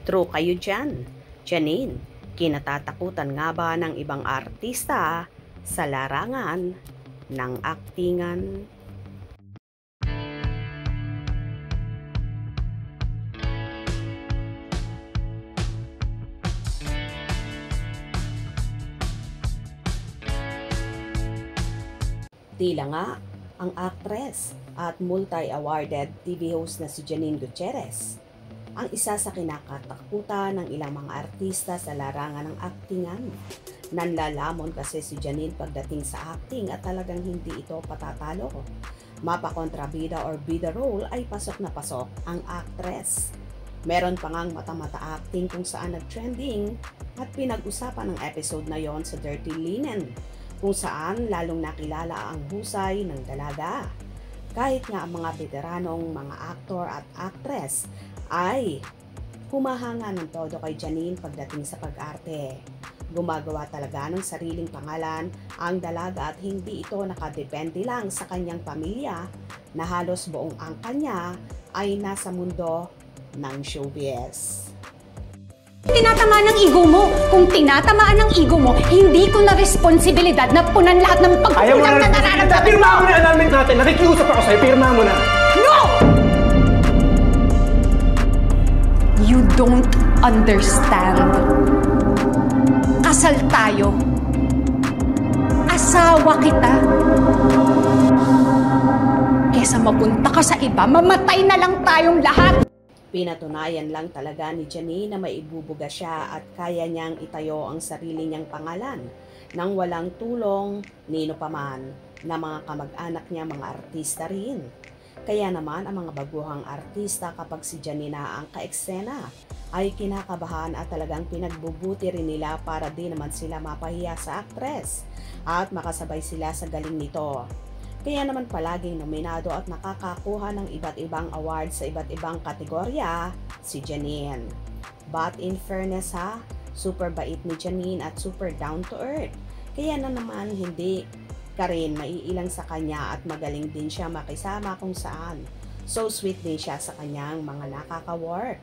True kayo dyan. Janine, kinatatakutan nga ba ng ibang artista sa larangan ng aktingan? Tila nga ang actress at multi-awarded TV host na si Janine Gutierrez ang isa sa kinakatakutan ng ilang mga artista sa larangan ng aktingan. Nanlalamon kasi si Janine pagdating sa acting at talagang hindi ito patatalo. Mapakontrabida or bida role ay pasok na pasok ang actress. Meron pa ngang mata-mata acting kung saan nag-trending at pinag-usapan ng episode na yon sa Dirty Linen, kung saan lalong nakilala ang husay ng dalaga. Kahit nga ang mga veteranong mga aktor at actress ay humahanga ng todo kay Janine pagdating sa pag-arte. Gumagawa talaga ng sariling pangalan ang dalaga at hindi ito nakadepende lang sa kanyang pamilya na halos buong angkan niya ay nasa mundo ng showbiz. Tinatamaan ng ego mo. Kung tinatamaan ng ego mo, hindi ko na responsibilidad na punan lahat ng pagkukulang na nararamdaman mo. Pirma mo na yung annulment natin. Nakikiusap ako sa'yo. Pirma mo na. No! You don't understand. Kasal tayo. Asawa kita. Kesa mapunta ka sa iba, mamatay na lang tayong lahat. Pinatunayan lang talaga ni Janine na maibubuga siya at kaya niyang itayo ang sarili niyang pangalan nang walang tulong nino paman na mga kamag-anak niya mga artista rin. Kaya naman ang mga baguhang artista kapag si Janine na ang kaeksena ay kinakabahan at talagang pinagbubuti rin nila para di naman sila mapahiya sa actress at makasabay sila sa galing nito. Kaya naman palaging nominado at nakakakuha ng iba't ibang awards sa iba't ibang kategorya si Janine. But in fairness super bait ni Janine at super down to earth. Kaya na naman hindi ka rin maiilang sa kanya at magaling din siya makisama kung saan. So sweet din siya sa kanyang mga nakaka-work.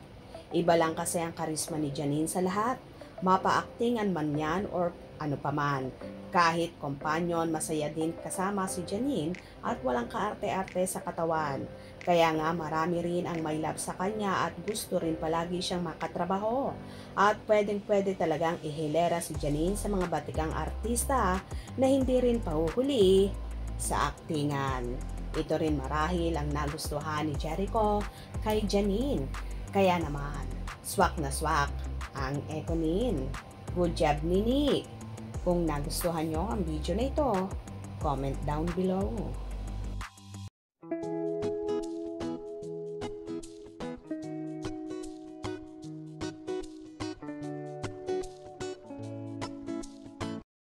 Iba lang kasi ang karisma ni Janine sa lahat. Mapa-actingan man yan or ano pa man. Kahit kompanyon, masaya din kasama si Janine at walang kaarte-arte sa katawan. Kaya nga marami rin ang may love sa kanya at gusto rin palagi siyang makatrabaho. At pwedeng-pwede talagang ihilera si Janine sa mga batikang artista na hindi rin pahuhuli sa aktingan. Ito rin marahil ang nagustuhan ni Jericho kay Janine. Kaya naman, swak na swak ang Econin. Good job, Nini! Kung nagustuhan nyo ang video na ito, comment down below.